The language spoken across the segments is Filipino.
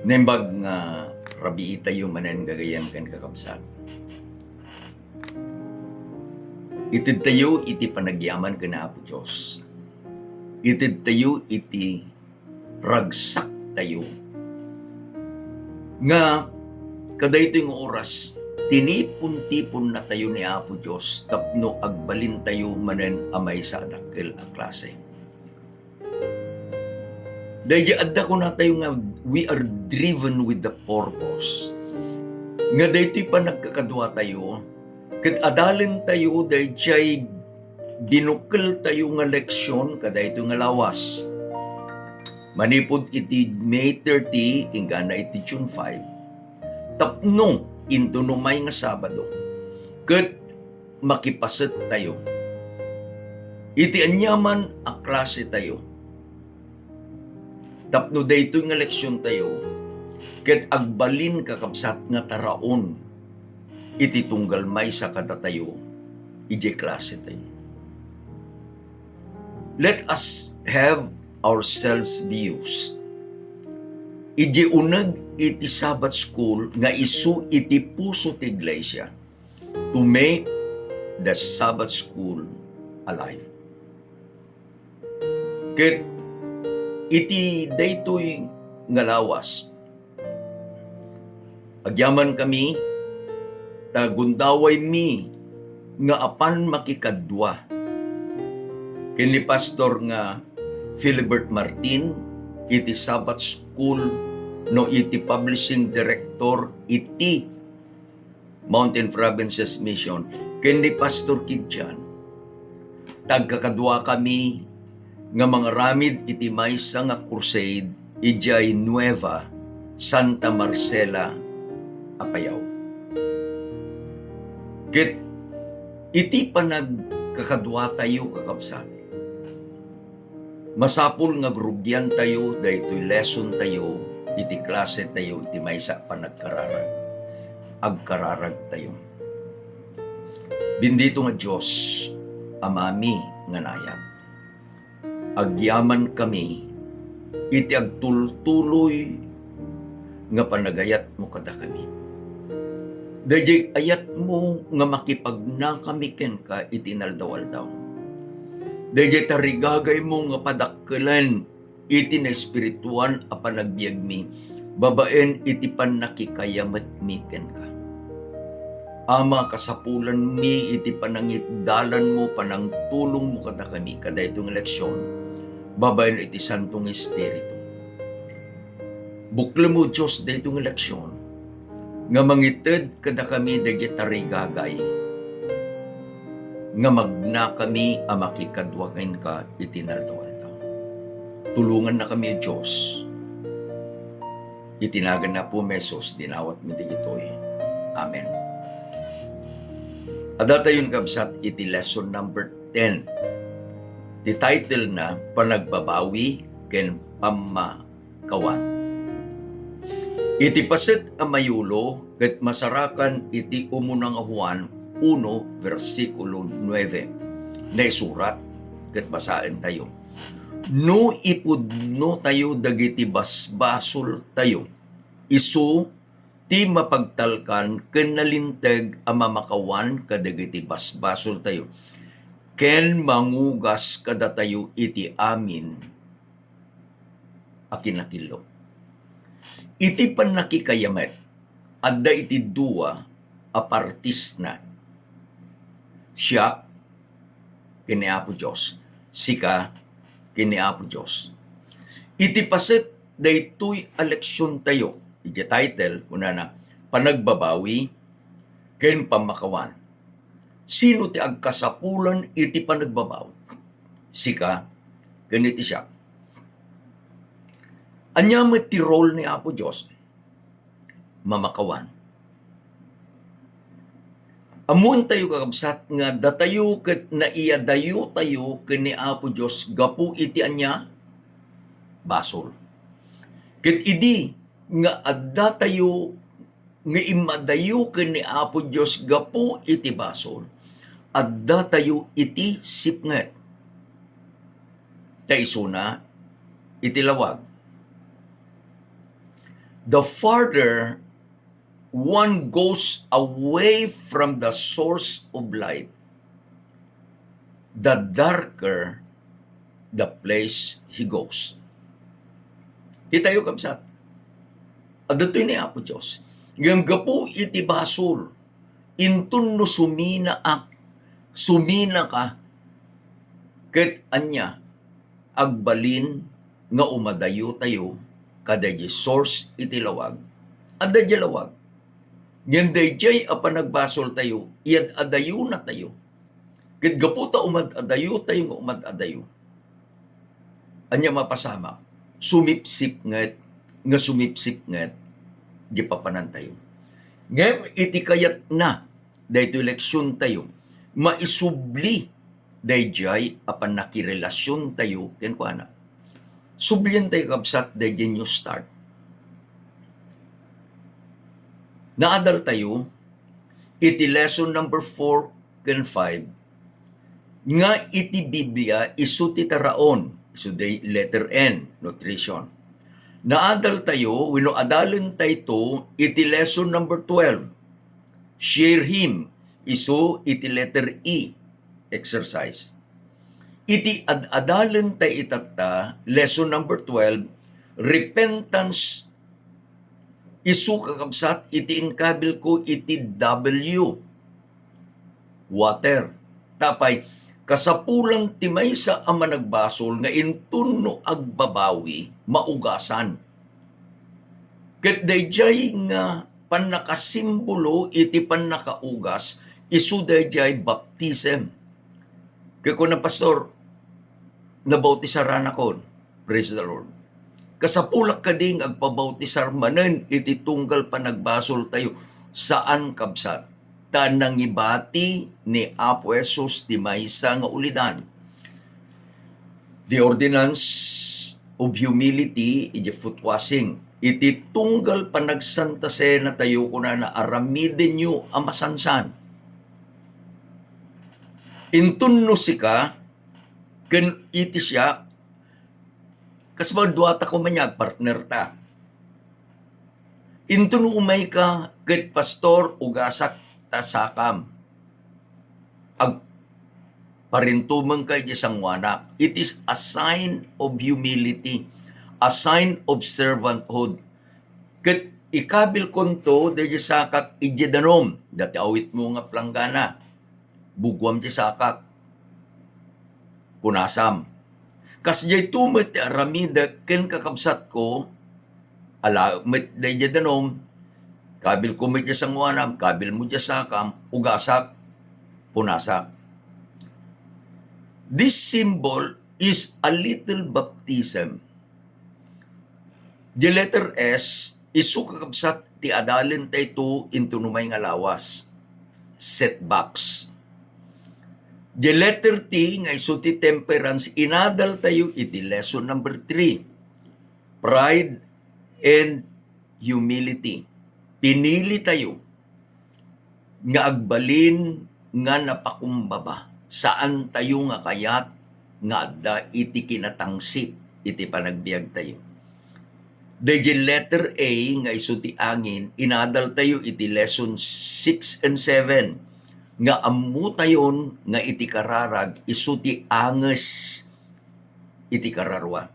Nembag nga rabi tayo manan gagayam kan kakabsat. Itid tayo iti panagyaman kana Apo Diyos. Itid tayo iti ragsak tayo. Nga kadaytoy nga oras tinipon-tipon na tayo ni Apo Diyos tapno agbalin tayo manen amay sa adakkel a klase. Dahil adda ko na tayo nga we are driven with the purpose. Nga daytoy pa nagkakadwa tayo, ket adalin tayo dayjay binukkel tayo nga leksyon kadaytoy nga lawas. Manipod iti May 30, ingana iti June 5. Tapno into numay nga Sabado. Ket makipaset tayo. Iti anyaman a klase tayo. Tapno daytoy nga leksyon tayo, ket agbalin kakabsat nga taraon, iti tunggal may sa kada tayo, ije klase tayo. Let us have ourselves be used. Ije uneg iti Sabbath school nga isu iti puso ti iglesia to make the Sabbath school alive. Ket iti daytoy nga lawas, agyaman kami, tagundaway mi, nga apan makikadwa. Kini Pastor nga Philibert Martin, iti Sabbath School, no iti Publishing Director, iti Mountain Provinces Mission, kini Pastor Kidjan, tagkakadwa kami, nga mga ramid iti maysa nga crusade ijay Nueva Santa Marcela Apayao. Ket iti panagkakadwa tayo kakabsat. Masapul nga grubyan tayo daytoy lesson tayo iti klase tayo iti maysa panagkararag. Agkararag tayo. Bendito nga Dios amami nga nayag. Agyaman kami, iti agtultuloy nga panagayat mo kada kami. Dayjay ayat mo nga makipagna kami ken ka iti naldawaldaw. Dayjay tarigagay mo nga padakkelan iti na espirituan a panagbiag mi, babaen iti panakikayamet mi ken ka. Ama, kasapulan mi iti panangitdalan mo, panangtulong mo kada kami, kada itong leksyon, babayan iti Santong Espiritu. Bukle mo Diyos da itong leksyon, nga mangited kada kami da tarigagay, nga magna kami a makikadwagain ka iti naldawaldaw. Tulungan na kami Diyos. Itinagan na po mesos, dinawat mi digitoy. Amen. Adata yun kabsat iti lesson number 10. The title na Panagbabawi ken Pamakawan. Iti paset a mayulo ket masarakan iti umunang Juan 1 versikulo 9. Na isurat ket basaen tayo. No ipudno tayo dagiti basbasol tayo. Isu ti mapagtalkan ken nalinteg a mamakawan kadagiti basbasol tayo. Ken mangugas kada tayo iti amin a kinakilo. Iti panakikayamet adda iti dua a partis na. Siya kini Apo Dios, sika kini Apo Dios. Iti paset daytoy a leksyon tayo. Iti title, kuna na, Panagbabawi ken Pamakawan. Sino ti agkasapulan iti panagbabawi? Sika, ganiti siya. Anya met ti role ni Apo Dios, mamakawan. Amun tayo kakabsat nga datayo ket naiyadayo tayo ken ni Apo Dios gapu iti anya basol. Ket idi nga adda tayo nga imadayo ken ni Apo Dios gapu iti basol, adda tayo iti sipnget. Ta isuna iti lawag. the farther one goes away from the source of light, the darker the place he goes. Itayo kabsat. Adatoy ni Apo Diyos. Ngam gapu iti basol. Intun no sumina ka. Ket anya agbalin nga umadayo tayo kada source iti lawag. Adda di lawag. Ngam dayjay apan nagbasol tayo, iyad adayo na tayo. Ket gaputa umad adayo tayo nga umad adayo. Anya mapasama, sumipsip nget di papanan tayo. Ngayon, iti kayat na, dahito eleksyon tayo, maisubli, dayjay apan nakirelasyon tayo, ken kuana. Sublian tayo kabsat, dayjay new start. Naadal tayo, iti lesson number 4 ken 5, nga iti Biblia isu ti taraon, isu day letter N, nutrition. Naadal tayo, wino adalin tayo iti lesson number 12, share him, isu iti letter E, exercise. Iti adalin tayo itata, lesson number 12, repentance, isu kakabsat, iti inkabil ko iti W, water. Tapay, kasapulang timay sa ama nagbasol nga intunno agbabawi, maugasan. Ket dayjay nga panakasimbolo iti panakaugas, isu dayjay baptism. Kaya ko na pastor, nabautisar na kon, praise the Lord. Kasapulak kading agpabautisar manen iti tunggal panagbasol tayo, saan kabsat? Tanang ibati ni Apo Jesus ti maysa nga ulidan. The ordinance of humility iti foot washing. Iti tunggal panagsantase na tayo ko na aramiden nyo amasansan. Intunno sika, ken iti siya, kasbang duwata ko manyag, partner ta. Intunno umay ka, ket pastor, ugasak, tasakam. Ag parintumang kay isang wanak. It is a sign of humility, a sign of servanthood. Ket ikabil konto de sakak ijedanom, dati awit mo nga planggana. Bugwam di sakak. Punasam. Kas jay tumet aramida ken kakabsat ko, ala met de ijedanom, kabil ko medya sang wanam, kabil mo dya sakam, ugasak, punasak. This symbol is a little baptism. The letter S, isu kakabsat ti adalin tayo into numay nga lawas. Setbacks. The letter T, nga isu ti temperance, inadal tayo iti lesson number 3. Pride and humility. Pinili tayo nga agbalin nga napakumbaba. Saan tayo nga kayat nga adda iti kinatangsit iti panagbiag tayo. The letter A nga isu ti angin, inadal tayo iti lesson 6 and 7 nga ammo tayon nga iti kararag isu ti anges iti kararwa.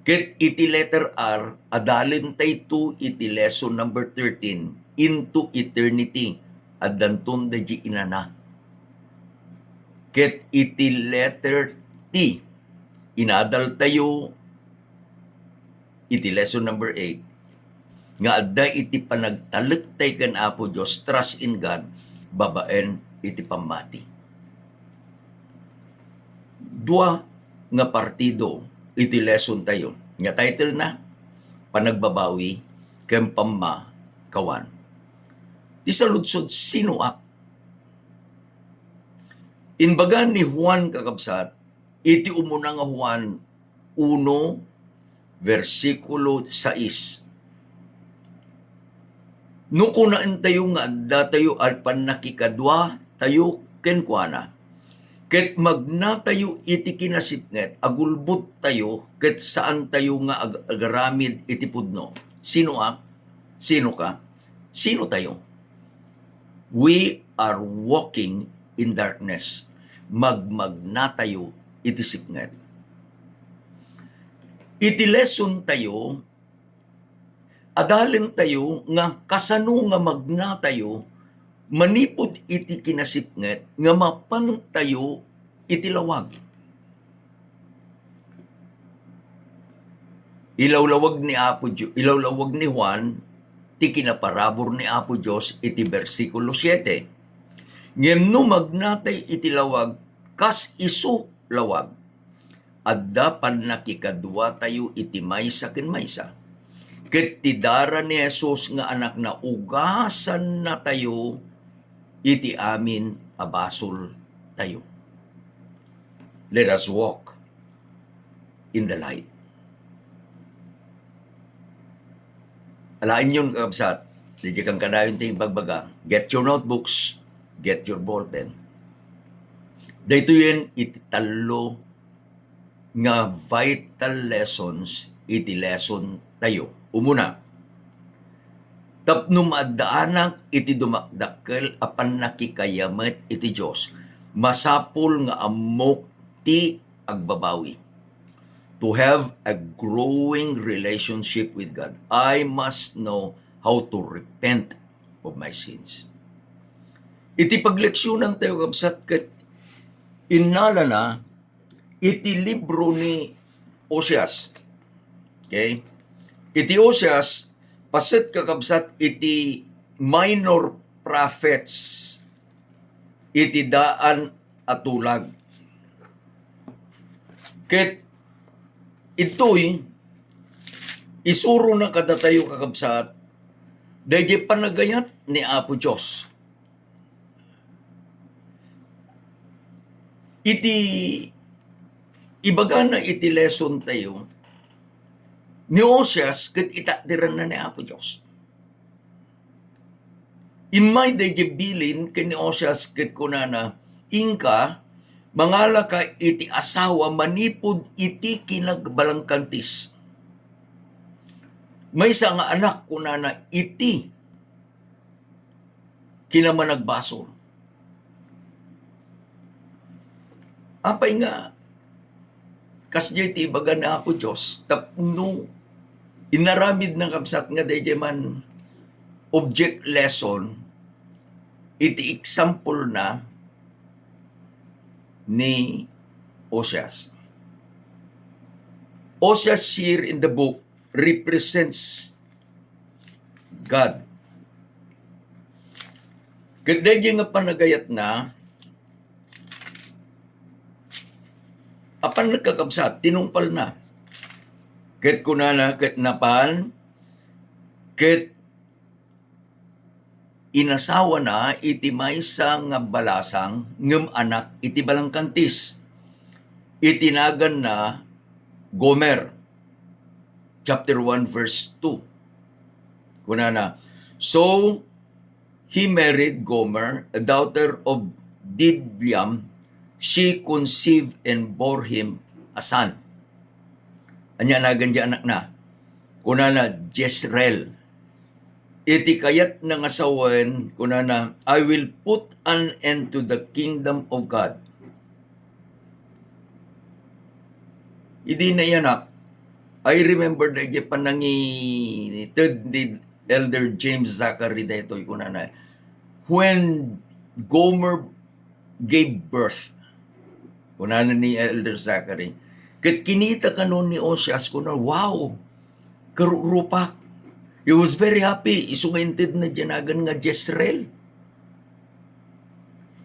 Ket iti letter R, adalin tayo iti lesson number 13, into eternity, adantun da di inana. Ket iti letter T, inadal tayo iti lesson number 8, nga adda iti panagtalek tayo kan Apo Diyos, trust in God, babaen iti pamati. Dua nga partido, iti lesson tayo. Nga title na, Panagbabawi ken Pamma Kawan. Di sa lutsod sinuak. Inbaga ni Juan kakabsat, iti umuna nga Juan 1, versikulo 6. No kunaan tayo nga adda tayo at panakikadwa tayo kenkwana. Ket magna tayo iti kinasipnget, agulbot tayo, ket saan tayo nga agaramid iti pudno. Sino ka? Sino tayo? We are walking in darkness. Magmagna tayo iti sipnget. Iti lesson tayo, adalin tayo nga kasano nga magna tayo, manipod iti kinasipnget nga mapan tayo iti lawag. Ilawlawag ni Juan, ti kinaparabor ni Apo Diyos iti versikulo 7. Ngem no magnatay iti lawag, kas isu lawag. Adda pan nakikadwa tayo iti maysa ken maysa. Ket ti dara ni Jesus nga anak na ugasan na tayo, iti amin abasol tayo. Let us walk in the light. Alain yun, kabsat. Hindi kang kanayon ting pagbaga. Get your notebooks. Get your ballpen. Dito yun, ititalo nga vital lessons, iti lesson tayo. Umuna, tapno maadaanak iti dumakdakkel apan nakikayamet iti Diyos. Masapul nga amok ti agbabawi. To have a growing relationship with God, I must know how to repent of my sins. Iti pagleksyonan tayo kabsat ket inala na iti libro ni Oseas. Okay? Iti Oseas, paset kakabsat iti minor prophets, iti daan atulag. Ket ito'y isuro na kada tayo kakabsat, dahil panagayat ni Apo Diyos. Iti ibaga na iti lesson tayo, ni Oseas ket itadiran na ni Apo Diyos. Imay dahil bilin ken ni Oseas ket kunana, ingka, mangala ka iti asawa manipod iti kinagbalangkantis. May isa nga anak kunana iti kinamanagbasol. Apay nga kasya iti ibaga na ako Diyos tapno inaramid ng kabsat nga dayjay man object lesson iti example na ni Oseas. Oseas here in the book represents God. Kadayjay nga panagayat na, apan nagkakabsat, tinungpal na. Ket kunana, ket napan, ket inasawa na iti maysa nga balasang ngem anak iti balangkantis. Itinagan na Gomer. Chapter 1 verse 2. Kunana, so he married Gomer, a daughter of Diblaim. She conceived and bore him a son. Anya nagan di anak na. Kunana, Jezreel. Iti kayat ng asawan, kunana, I will put an end to the kingdom of God. Idi na yanak. I remember na di panangi third Elder James Zachary dito, kunana, when Gomer gave birth, kunana ni Elder Zachary, kat kinita ka nun ni Oseas, kunana, wow, karurupak. He was very happy. Isungaintid na diyanagan nga Jezreel.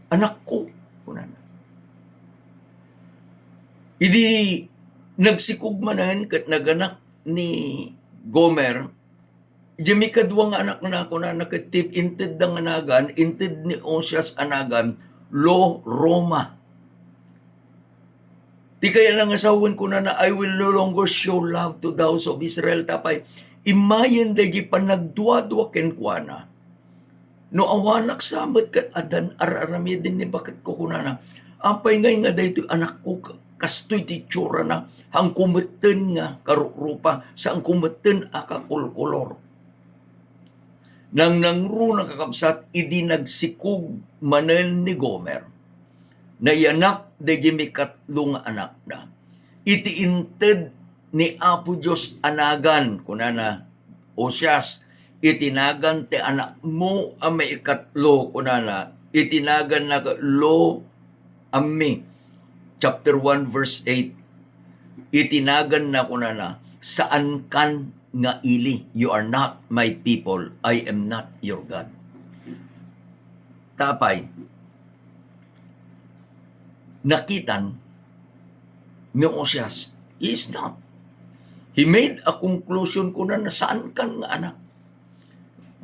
Anak ko. Kunana. Idi nagsikugmanan kat naganak ni Gomer. Jami kadwa nga anak na kunana kat tip intid ng anagan, intid ni Oseas anagan, Lo Roma. Di kaya lang asawan kunana, I will no longer show love to the house of Israel. Tapay, imayan dahi panagdwa-dwa kenkwana. No awanak samat kat adan araramidin ni bakit ko kunana. Apay ngay nga dahi anak ko kastoy ti tsura na, ang kumeten nga karurupa, sa ang kumeten akakulkulor. Nang nangru ng kakabsat, idi nagsikog manen ni Gomer, na yanak de jimikatlong anak na. Iti inted ni Apo Diyos anagan, kunana, Osyas, itinagan ti anak mo ang may ikatlo, kunana, itinagan na lo ammi. Chapter 1 verse 8, itinagan na kunana, saan kan nga ili, you are not my people, I am not your God. Tapay, nakitan ni Osyas, he is not. He made a conclusion ko na saan kan nga anak.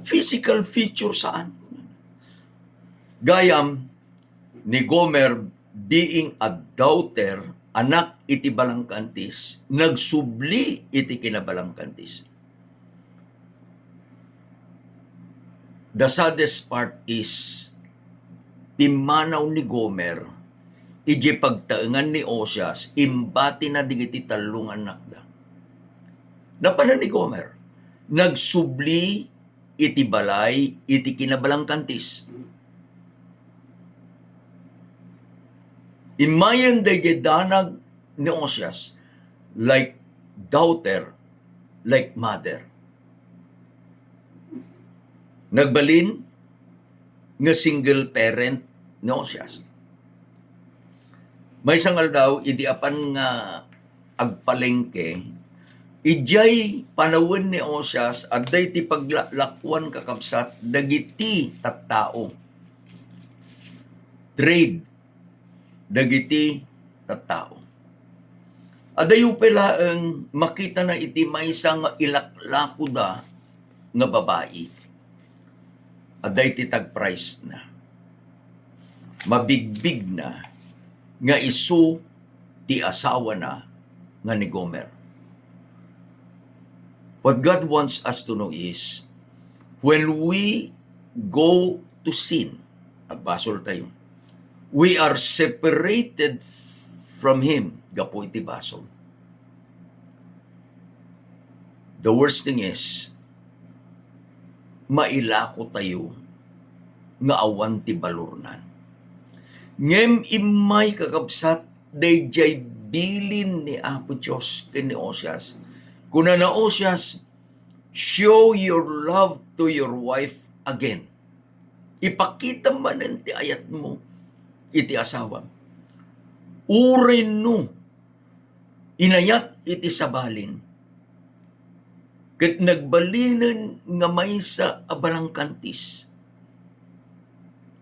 Physical feature saan. Gayam ni Gomer being a daughter, anak iti balangkantis, nagsubli iti kinabalangkantis. The saddest part is, pimanaw ni Gomer, iji pagtaengan ni Osyas, imbati na digiti talong anak da. Napanan ni Gomer, nagsubli iti balay, iti kinabalangkantis. Imayan da danag ni Osyas, like daughter, like mother. Nagbalin nga single parent ni Osyas. May sangal daw, idi apan nga agpalengke, ijay panawin ni Osyas, aday ti paglakwan kakabsat, dagiti tattao. Trade, dagiti tattao. Adayo pala ang makita na iti may isang ilaklako da nga babae. Aday ti tag-price na. Mabigbig na nga isu ti asawa na nga ni Gomer. What God wants us to know is, when we go to sin, agbasol tayo, we are separated from Him. Gapo iti basol. The worst thing is, mailako tayo nga awan ti balurnan. Ngem imay kakabsat, dayjay bilin ni Apo Diyos ken ni Osyas. Kuna na Osyas, show your love to your wife again. Ipakita manen ti ayat mo, iti asawa. Urin no, inayat iti sabalin. Ket nagbalinan nga may sa abalangkantis.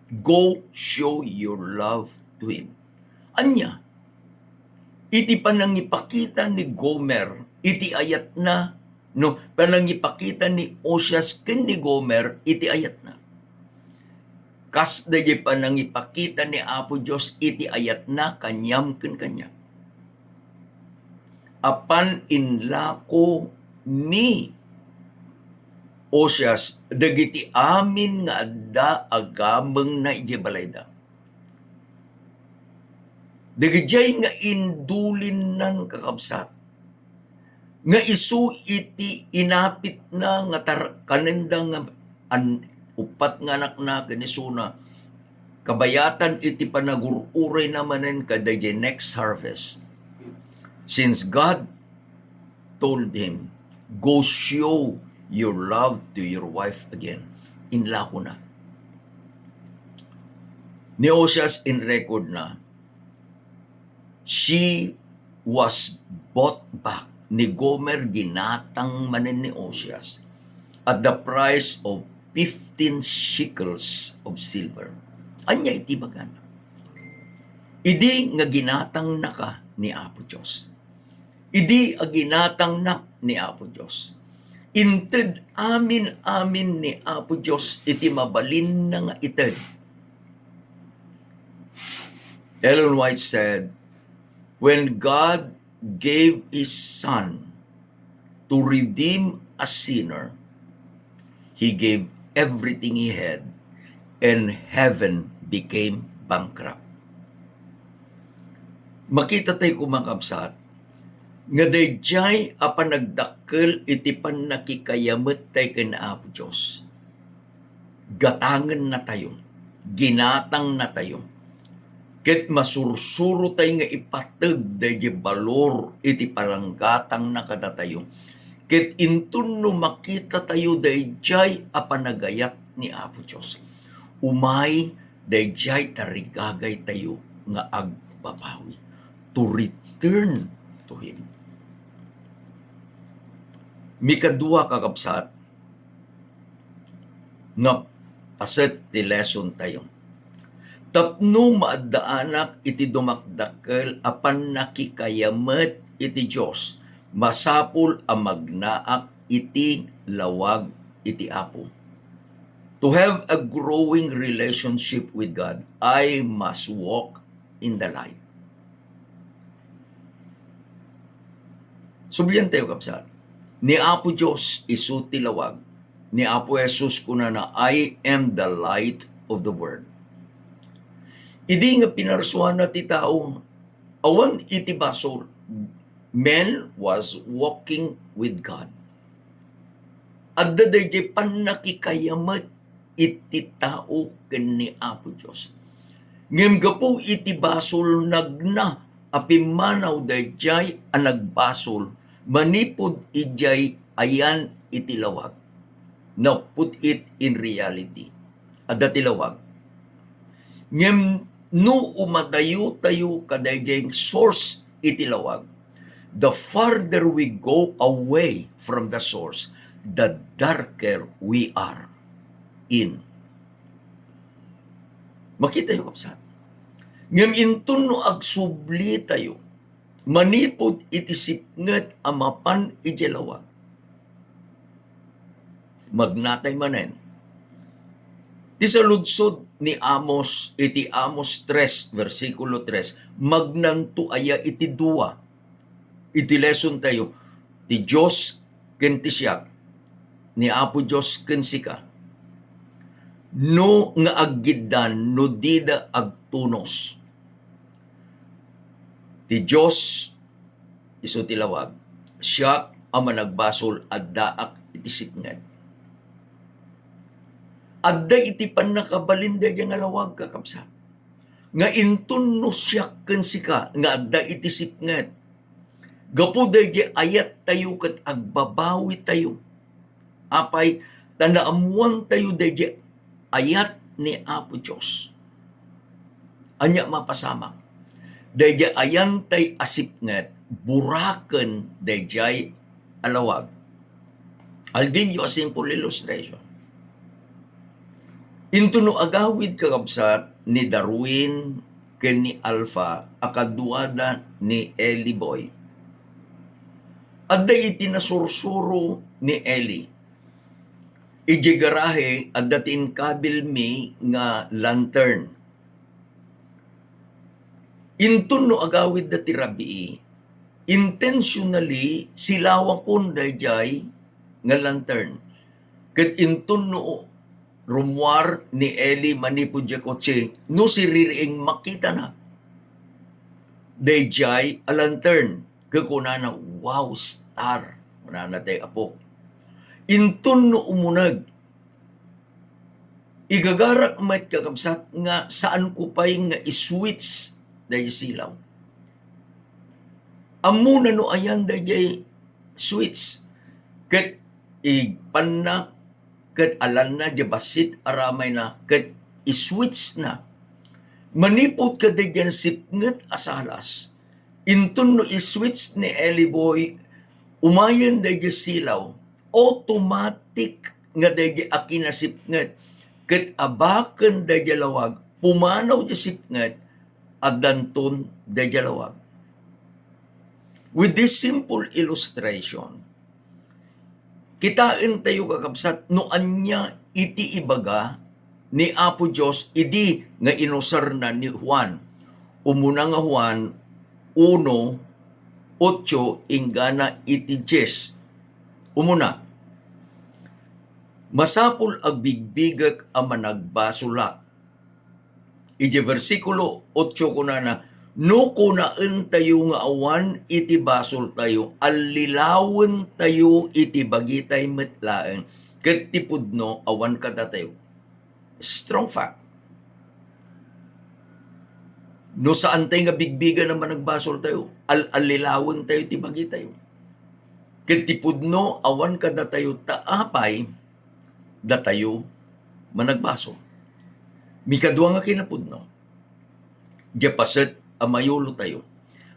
Go show your love to him. Anya, iti panangipakita ni Gomer, iti ayat na, no, panangipakita ni Osyas ken ni Gomer, iti ayat na. Kas dahi panangipakita ni Apo Diyos, iti ayat na, kanyam ken kanya. Apan inlako ni Osyas, dagiti amin nga adda agameng na iti balayda. Dagijay nga indulin nan kakabsat, nga isu iti inapit na nga kanenda nga upat nga anak na kanisuna, kabayatan iti panagururay namanen kada next harvest. Since God told him, go show your love to your wife again, inlako na. Ni Osyas in record na, she was bought back. Ni Gomer ginatang manen ni Osyas at the price of 15 shekels of silver. Anya iti bagan. Idi nga ginatang naka ni Apo Diyos. Idi ginatang na ni Apo Diyos. Inted amin ni Apo Diyos iti mabalin na nga ited. Ellen White said, when God gave His Son to redeem a sinner, He gave everything He had, and heaven became bankrupt. Makita tayo kumakabsat, nga dayjay apan nagdakkel iti pannakikayamet tayo ken Apo Dios. Gatangen na tayo, ginatang na tayo. Ket masursuro tayo nga ipateg dayjay balor iti palanggatang na kada tayo. Ket intun no makita tayo dayjay apan nagayat ni Apo Dios. Umay dayjay tarigagay tayo nga agbabawi to return to Him. Mikadua kakabsat nga paset ti lesson tayo. Tapno maaddaanak iti dumakdakkel apan nakikayamet iti Dios, masapul ang magnaak iti lawag iti Apo. To have a growing relationship with God, I must walk in the light. Sublian tayo kapsat. Ni Apo Diyos isu ti lawag. Ni Apo Jesus kuna na I am the light of the world. Idi nga pinarsuan na ti tao, awan iti basol, man was walking with God. Adda dayjay pannakikayamet iti tao ken ni Apo Dios. Ngem gapu iti basol nagna apimanaw dayjay ang nagbasol manipod ijay ayan iti lawag. Now put it in reality. Adda ti lawag. Ngem no umadayo tayo kadayjay source iti lawag. The farther we go away from the source, the darker we are in. Makita yung kapsat. Ngem intun no agsubli tayo, manipod iti sipnget amapan iti lawag. Magnatay manen. Ti sa ludsod ni Amos, iti Amos 3, versikulo 3, magnanto aya iti dua. Iti lesson tayo, ti Diyos ken ti siak, ni Apo Diyos ken sika. No nga aggiddan, no dida agtunos. Ti Diyos isu ti lawag, siya ang managbasol addaak iti sipnget. Adda iti pannakabalinda yang nga lawag kakabsat. Nga intun no siya ken sika, nga adda iti sipnget. Gapu dayjay ayat tayo ket agbabawi tayo. Apay tanaamuan tayo dayjay ayat ni Apo Dios. Anya mapasamak. Dayjay ayan tay asipnget, buraken dayjay alawag. I'll give you a simple illustration. Into no agawid kakabsat ni Darwin ken ni Alpha akaduada ni Eli Boy. Adda iti nasursuro ni Eli. Iji garahe adda tin kabil mi nga lantern. Intun no agawid da ti Rabii, intentionally silawang kun dayjay nga lantern. Ket intun no rumwar ni Eli manipud ja kotse, no siririing makita na. Dayjay a lantern. Kakuna na, wow, star. Manana tayo apo. Intun no umunag. Igagarak may kakabsat nga saan ko pa'y nga iswitch dayjay silaw. Amuna no ayan dayjay switch. Ket igpanak ket alan na jabasit aramay na ket iswitch na. Manipot ka dayjay sipnget asalas. Intun no iswitch ni Eli Boy, umayan dayjay silaw, automatic nga dayjay akinasipnget, ket abaken dayjay lawag, pumanaw di sipnget, at danton dayjay lawag. With this simple illustration, kitain tayo kakabsat, no anya iti ibaga ni Apo Dios, idi nga inusar na ni Juan. Umuna nga Juan, 1:8 ingana iti 10. Umuna, masapul agbigbigak ang managbasula. Iti versikulo 8 kunana, No kunaan tayo nga awan iti basol tayo, alilawan tayo iti bagitay metlaeng, ket ti pudno awan kada tayo. Strong fact. No saan tayo nga bigbigan naman nagbasol tayo, alilawan tayo ti bagitay. Ket ti pudno awan kada tayo taapay, datayo managbasol. Mikadua nga kinapudno, diyapaset amayulo tayo.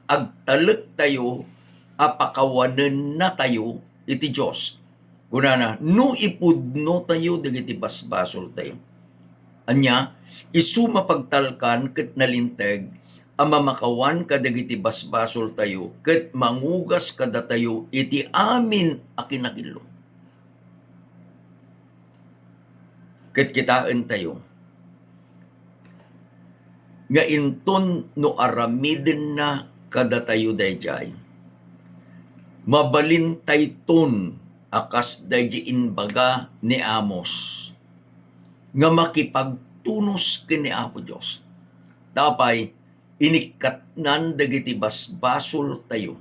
Agtalek tayo, apakawanen na tayo iti Diyos. Kunana, no ipudno tayo, dagiti basbasol tayo. Anya, isu mapagtalkan ket nalinteg, amamakawan kadagiti basbasol tayo, ket mangugas kada tayo, iti amin a kinakilo. Ket kitaan tayo, nga inton no aramiden na kada tayo dayjay, mabalintay ton akas dayjay inbaga ni Amos, nga makipagtunos kini Apo Dios. Tapay, inikatnan dagiti basbasol tayo,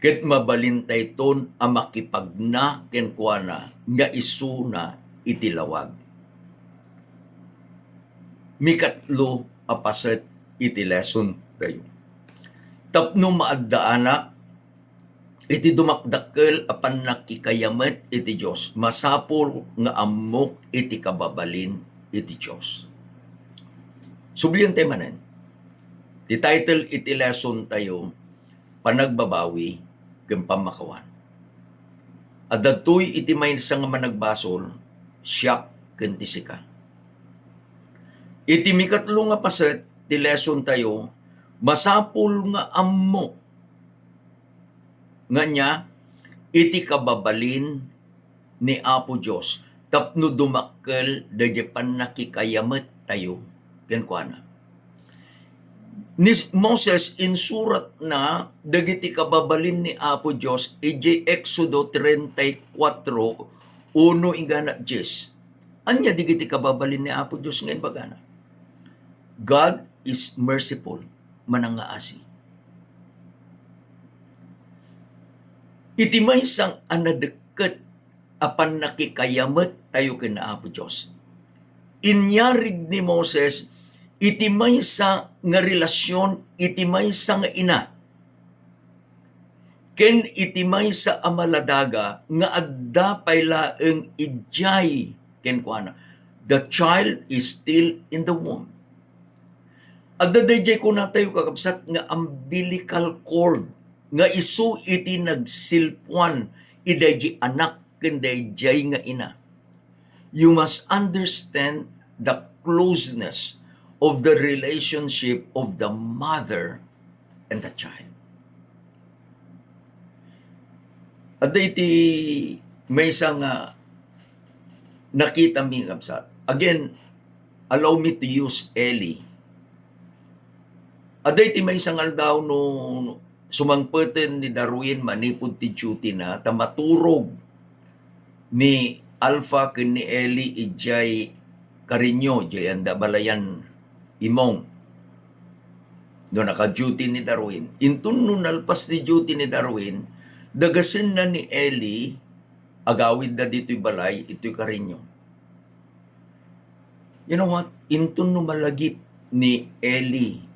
ket mabalintay ton a makipagna kenkuana nga isuna iti lawag. Mikatlo apaset iti lesson tayo. Tapno maaddaanak, iti dumakdakkel apan nakikayamet iti Diyos, masapol nga ammok iti kababalin iti Diyos. Subliyan tayo manen. Ti title iti lesson tayo, panagbabawi ken pamakawan. Adadtoy iti maysa nga managbasol, siyak ken tisika. Iti mikatlo nga paset, ti lesson tayo, masapul nga ammo, nga niya, iti kababalin ni Apo Diyos, tapno dumakkel, dadyapan nakikayamet tayo, kenkwana. Ni Moses insurat na, dagiti kababalin ni Apo Diyos, iti Exodo 34, 1 ingana 10. Anya digiti kababalin ni Apo Diyos ngayon bagana? God is merciful, manangaasi. Iti maysang anadeket apan nakikayamet tayo kina Apo Diyos. Inyarig ni Moses, iti maysa nga relasyon, iti maysa nga ina. Ken iti maysa amaladaga nga adda paylaeng ijay ken kuana. The child is still in the womb. Agdadayjay ko na tayo kakabsat nga umbilical cord nga isu iti nagsilpuan idayjay anak ken dayjay nga ina. You must understand the closeness of the relationship of the mother and the child. Adda iti may isang nakita mi kabsat. Again, allow me to use Eli. Aday ti may isang aldaw no sumangpeten ni Darwin manipod ti duty na tamaturog ni Alpha ken ni Eli ijay karinyo jay anda balayan imong no naka-duty ni Darwin. Intun no nalpas ni duty ni Darwin, dagasin na ni Eli agawid na dito'y balay, ito'y karinyo. You know what? Intun no malagip ni Eli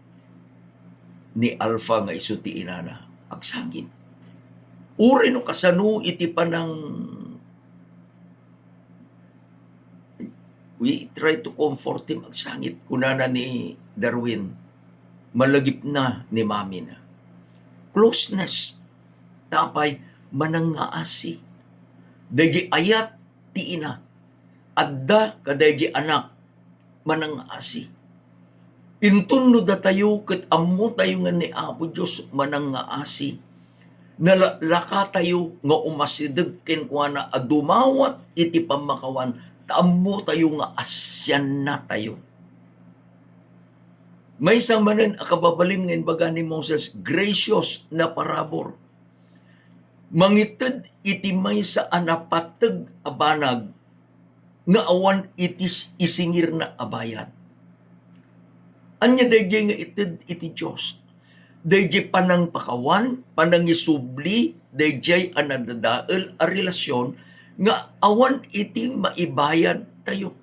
ni Alpha nga isuti inana, agsangin. Uri no kasano iti panang we try to comfort him, agsangit kunana ni Darwin, malagip na ni mami na. Closeness, tapay manangaasi. Dayjay ayat ti ina, adda kadayjay anak, manangaasi. Intun no datayo ket ammo tayo nga ni Apo Dios manangaasi. Nalaka tayo nga umasideg ken kuana adumawat iti pamakawan, taammo tayo nga asyan na tayo. May isang manen akababalin ngayon baga ni Moses, gracious na parabor. Mangited iti may sa anapateg abanag nga awan itis isingir na abayat. Anya dayjay nga ited iti Dios. Dayjay panang pakawan, panang isubli, dayjay anadadael a relasyon nga awan iti maibayad tayo.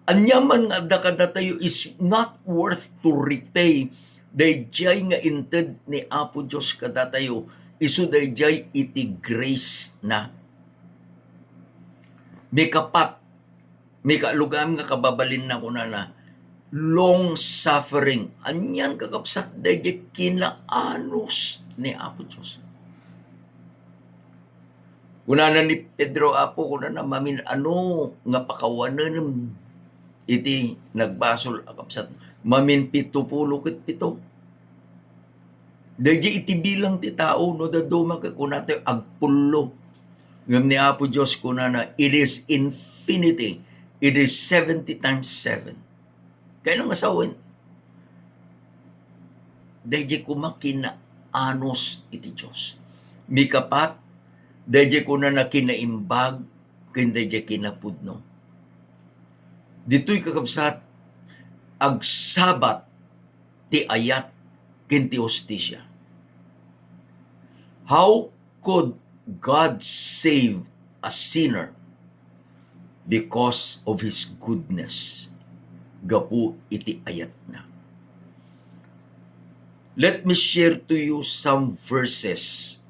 Anyaman nga dakada tayo is not worth to repay. Dayjay nga inted ni Apo Dios kada tayo, isu dayjay iti grace na. May kapat, may kalugam nga kababalin na kuna na, long suffering. Anyan kakapsat dayjay kinaanos ni Apo Dios. Kuna na ni Pedro Apo, kuna na mamin ano nga pakawanan iti nagbasol akapsat mamin 70 ket 7. Dayjay iti bilang ti tao no daduma ka kuna tayo agpulo. Ngam ni Apo Dios kuna na it is infinity. It is 70 times 7. Kaya nang asawin, dayjay kumakina anos iti Dios. Mikapat, dayjay kuna na kinaimbag, ken dayjay kinapudno. Dito'y kakabsat, agsabat ti ayat ken ti hostisya. How could God save a sinner? Because of His goodness. Gapu iti ayat na. Let me share to you some verses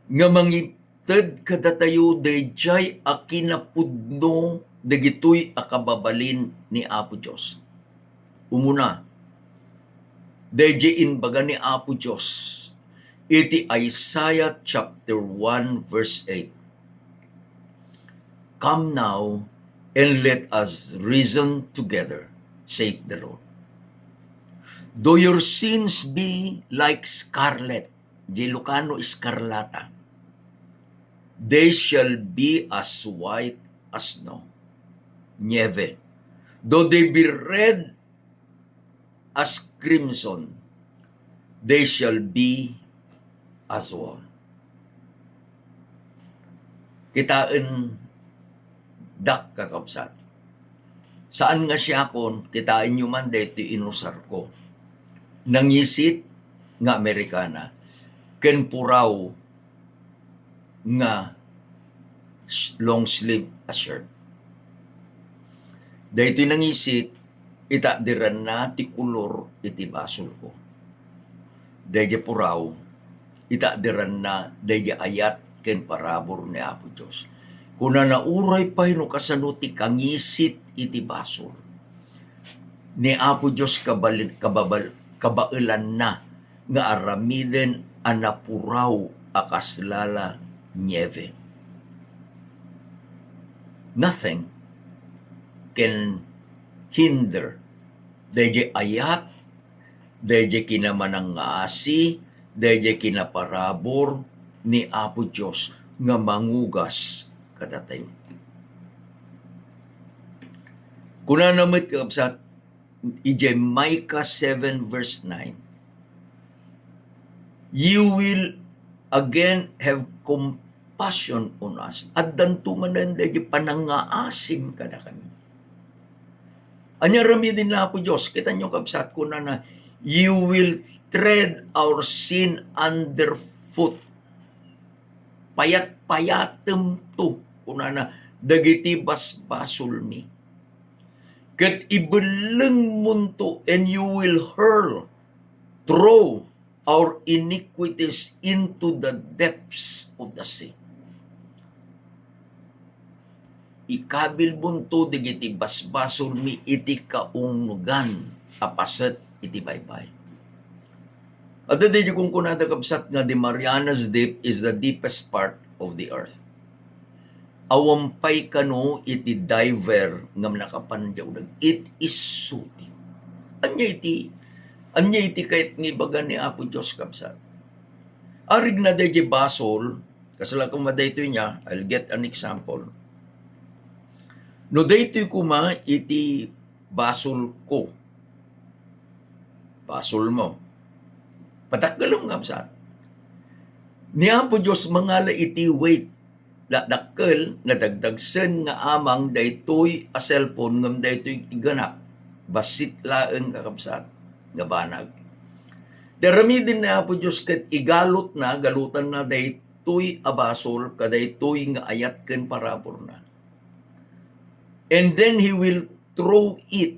nga mangited kada tayo dayjay a kinapudno dagitoy akababalin ni Apo Dios. Umuna, dayjay inbaga ni Apo Dios iti Isaiah chapter 1 verse 8. Come now and let us reason together, saith the Lord. Though your sins be like scarlet, di Lucano escarlata, they shall be as white as snow. Nieve. Though they be red as crimson, they shall be as wool. Kitain dak kakabsat. Saan nga siya kon, kitain nyo man dito inusar ko. Nangisit nga Amerikana, ken puraw nga long sleeve a shirt. Dahito nangisit, itadiran na ti kulor iti basol ko. Dahito puraw, itadiran na dahito ayat ken parabor ni Apo Dios. Kuna nauray pa no kasano ti kangisit iti basol. Ni Apo Dios kabailan na nga aramiden anapuraw akaslala nieve. Nothing can hinder dayjay ayat, dayjay kinamanang asi, dayjay kinaparabor ni Apo Dios nga mangugas kada tayo. Kuna namit kakabsat, ijay Micah 7 verse 9. You will again have compassion on us. At dantumanan dayjay panangaasim kada kami. Anya rami din na po Diyos. Kita nyo kabsat ko na you will tread our sin underfoot. Payat-payatem to. Kuna na dagiti basbasol mi. Ket ibeleng munto and you will throw our iniquities into the depths of the sea. Ikabil bunto digiti basbasol mi iti kaunggan apaset iti baybay. At di kung kunada kabsat nga the Marianas Deep is the deepest part of the earth. Awampay kano iti diver nga nakapanjaw dag it is suti. Anya iti kahit ngibagan ni Apo Dios kabsat. Arig na di basol, kasala kung madayto niya, I'll get an example. No daytoy kuma iti basol ko. Basol mo. Patakgalom nga sa. Ni Apo Dios mangala iti weight. Dakkel na dagdagsen nga amang daytoy a cellphone ngam daytoy iganap. Basit laeng kakabsat nga banag. Daramidin na Apo Diyos ket igalot na, galutan na daytoy abasol, kadaytoy nga ayat ken parabor na. And then He will throw it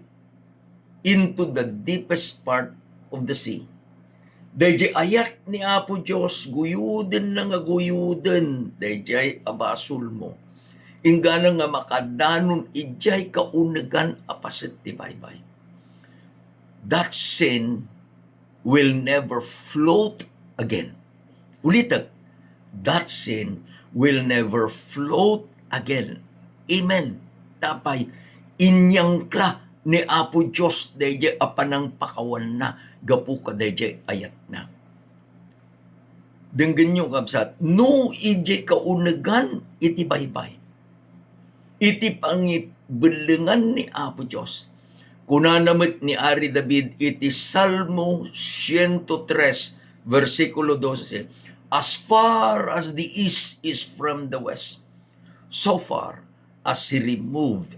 into the deepest part of the sea. Dayjay ayat ni Apo Diyos, guyuden na nga guyuden, dayjay abasol mo. Ingana nga makadanon, ijay kaunagan apasit ti baybay. That sin will never float again. Ulitan, that sin will never float again. Amen. Tapay, inyang kla ni Apo Diyos, dayjay apanang pakawan na, gapu ka dayjay ayat na. Denggan nyo kabsat, no ijay kaunagan, iti baybay. Iti pangibelengan ni Apo Diyos. Kunanamit ni Ari David, iti Salmo 103, versikulo 12, as far as the east is from the west, so far as He removed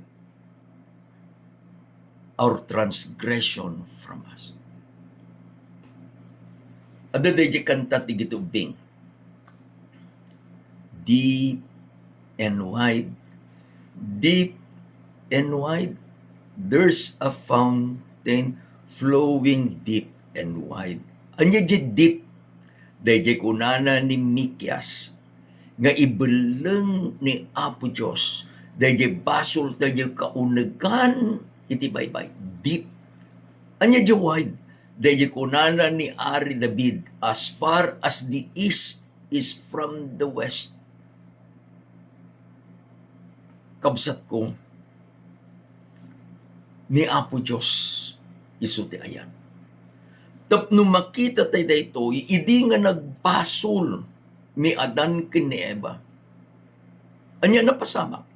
our transgression from us. Ada dayjay kanta ti gitubing. Deep and wide, there's a fountain flowing deep and wide. Anya di deep, dayjay kunana ni Mikias, nga ibeleng ni Apo Diyos, dayjay basol dayjay kaunagan, iti baybay, deep. Anya di wide, dayjay kunana ni Ari David, as far as the east is from the west. Kabsat ko, ni Apo Diyos, isu ti ayan. Tapno makita tayo dayto, idi nga nagbasol ni Adan ken ni Eva. Anya napasama.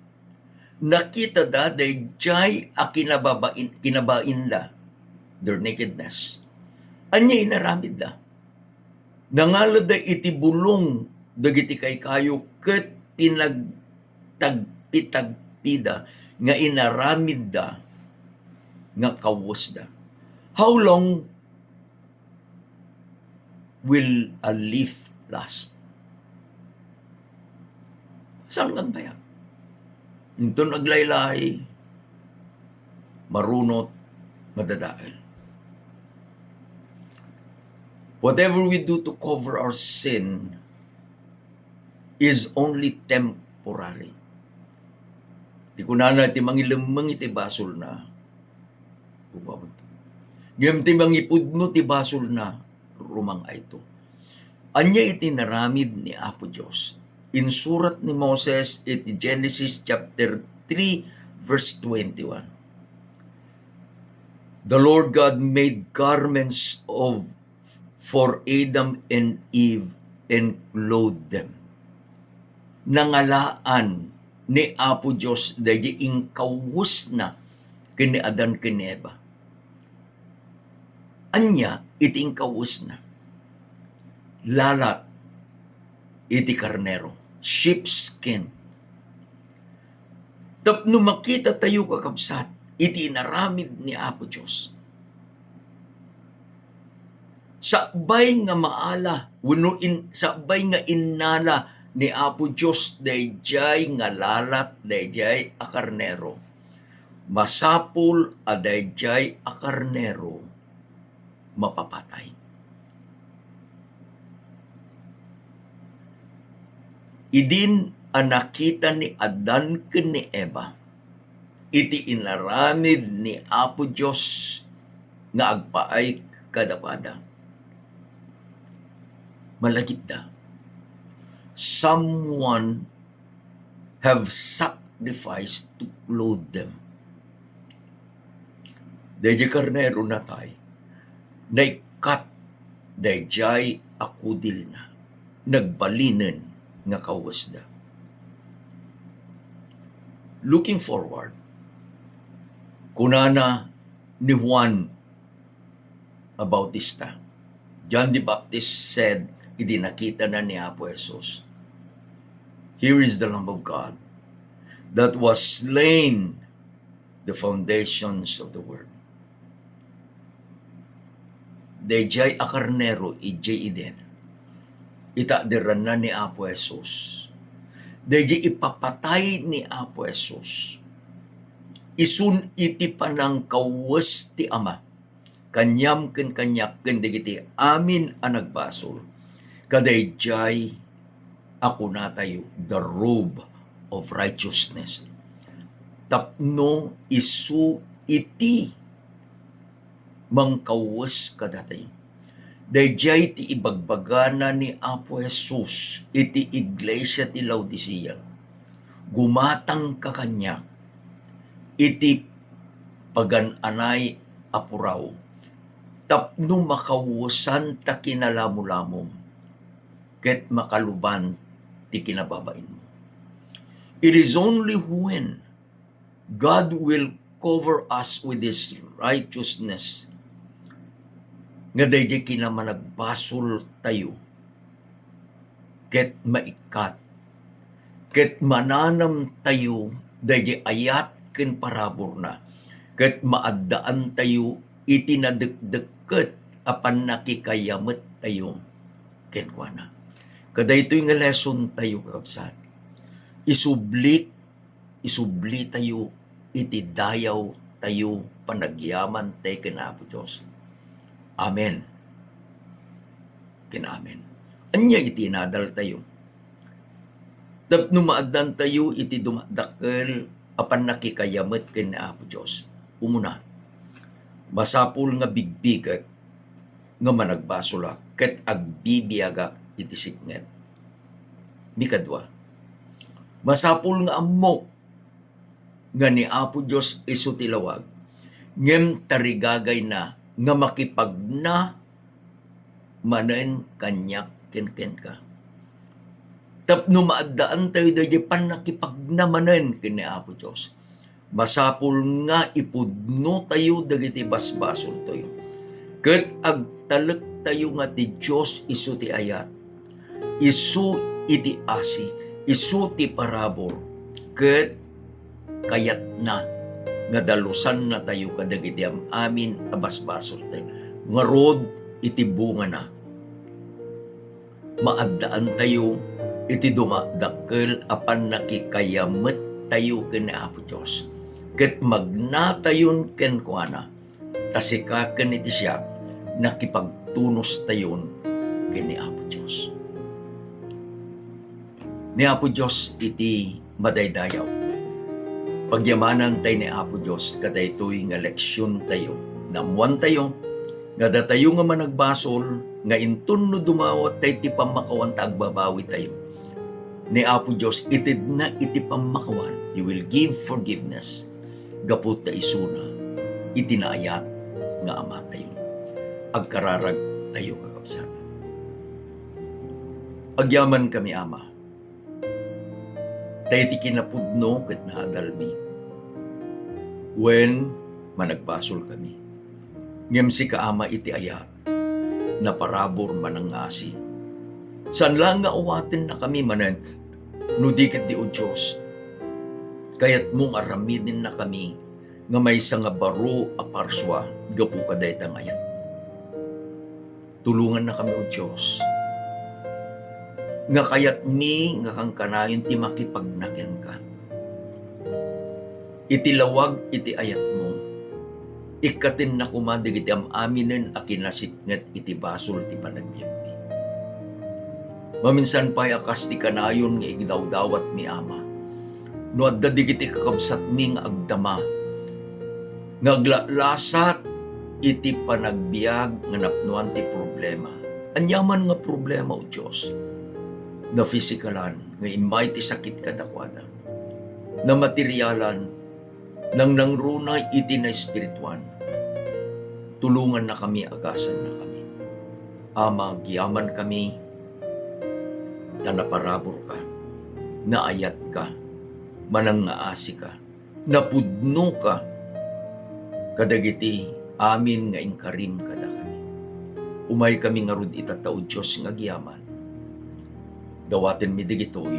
Nakita da dayjay a kinabain la, their nakedness. Anya inaramid da. Nangalad da iti bulong dagiti kay kayo ket pinagtagpitagpida nga inaramid da nga kawos da. How long will a leaf last? Saan nagbayag? Ito naglaylay, marunot, madadael. Whatever we do to cover our sin is only temporary. Di ko na mangilamang iti basol na. Gam ti mangipudno ti basol na rumang ito. Anya iti naramid ni Apo Diyos. In surat ni Moses, iti Genesis chapter 3, verse 21. The Lord God made garments for Adam and Eve and clothed them. Nangalaan ni Apo Diyos dahil ingkawus na kini Adan kini Eva. Anya iti ingkawus na. Lalat iti karnero. Sheepskin. Tapno makita tayo kakabsat, iti inaramid ni Apo Diyos. Sakbay nga maala, sakbay nga innala ni Apo Diyos, dayjay nga lalat, dayjay a karnero. Masapul a dayjay a karnero, mapapatay. Idin ang nakita ni Adan ken ni Eva, iti inaramid ni Apo Diyos nga agpaay kadapada. Malagip da. Someone have sacrificed to clothe them. Dayjay karnero na tay, naikat dayjay akudil na, nagbalinen nga kawas da. Looking forward, kunana ni Juan Bautista, John the Baptist said, idinakita na ni Apo Jesus, here is the Lamb of God that was slain the foundations of the world. dayjay a karnero ijay iden. Itaderan na ni Apo Jesus. Dayjay ipapatay ni Apo Jesus. Isun iti panang kawes ti Ama. Kanyam ken kanyak ken dagiti amin a nagbasol. Kadayjay ako na tayo the robe of righteousness. Tapno isu iti mangkawes kadatay. Dayjay ti ibagbagana ni Apo Jesus iti iglesia ti Laodicea. Gumatang ka kanya iti pagananay apuraw. Tapno makawasan ta kinalamulamom ket makaluban ti kinababain mo. It is only when God will cover us with His righteousness nga dayjay kinamanagbasol tayo ket maikat ket mananam tayo dayjay ayat ken parabor na ket maaddaan tayo iti nadekdeket apan nakikayamet tayo ken kuana. Kadaytoy nga lesson tayo kakabsat. Isubli tayo iti dayaw tayo panagyaman tayo ken Apo Dios. Amen. Ken amen. Anya iti nadal tayo. Tapno maaddan tayo iti dumadakkel apan nakikayamet ken Apo Dios. Umuna, masapul nga bigbigat nga managbasula ket agbibiyaga iti signet. Mikadwa, masapul nga ammok nga ni Apo Dios isu ti lawag ngem tarigagay na nga makipagna manen kanyak ken ka. Tapno maaddaan tayo dayjay panakipagnamanen ken ni Apo Dios. Masapul nga ipudno tayo dagiti basbasol tayo. Ket agtalek tayo nga ti Dios isu ti ayat. Isu iti asi, isu ti parabor. Ket kayat na nga dalusan na tayo kadagiti amin a basbasol tayo. Ngarod iti bunga na. Maaddaan tayo iti dumadakkel apan nakikayamet tayo ken Apo Dios. Ket magnatayon ken kuana tasikaken iti siya nakipagtunos tayon ken ni Apo Dios. Ni Apo Dios iti madaydayaw. Pagyamanan tayo ni Apo Dios kadaytoy nga leksyon tayo. Namuan tayo nga datayo nga managbasol nga inton no dumawat tayo iti pamakawan ta agbabawi tayo. Ni Apo Dios itid na iti pamakawan. He will give forgiveness. Gapot na isuna itinaayat nga Ama tayo. Agkararag tayo kakabsat. Agyaman kami Ama. Tayo ti kinapudno ket naadalmi. When managbasol kami. Ngem si kaama iti ayat na parabor manangasi. San lang nga uwaten na kami manen no diket di o Diyos. Kayat mong aramidin na kami nga may nga baro a parswa gapu kaday tangayat. Tulungan na kami o Diyos. Nga kayat mi nga kang kanayon ti makipagnaken ka. Iti lawag iti ayat mo. Ikatin na kumandig iti aminen a kinasiknget iti basol ti panagbiag mi. Maminsan pa'y akas ti kanayon nga igdawdawat mi Ama. No adda digiti kakabsat mi nga agdama. Ngaglalasat iti panagbiag nga napnuan ti problema. Anyaman nga problema o Diyos. Na fisikalan, nga imay ti sakit kadakwada. Na materyalan, nang nangrunay iti na espirituan. Tulungan na kami, agasan na kami. Ama, giyaman kami, tanaparabor ka, naayat ka, manangaasi ka, napudno ka, kadagiti amin nga ingkarim kada kami. Umay kami nga rod itatao Diyos nga giyaman. Dawaten mi digitoy,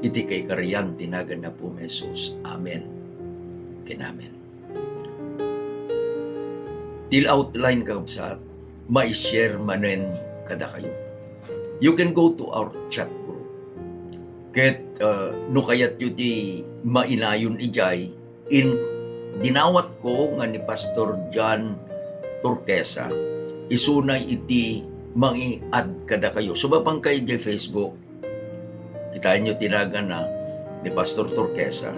iti kay kariyan tinagan na po Jesus. Amen. Kinamen. Till outline kakabsat, ma-share manen kada kayo. You can go to our chat group. Ket no kayat yu ti mainayon ijay in dinawat ko nga ni Pastor John Turquesa isunay iti mangi-add kada kayo. Subapang kayo di Facebook, kita nyo tinagan na ni Pastor Turquesa.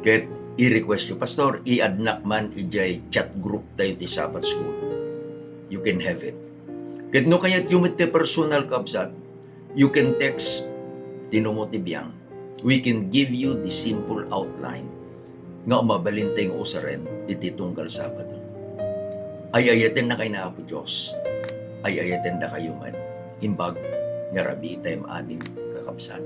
Ket i-request nyo, Pastor, i-add na man ijay chat group tayo ti Sabbath School. You can have it. Ket no kayat yung iti personal kabsat, you can text Tinomo Tibiyang. We can give you the simple outline nga umabalintay ng usaren iti tunggal Sabado. Ay-ayaten na kayo na Apo Diyos. Ay-ayaten na kayo man. Imbag nga rabi tayo maanin kakabsat.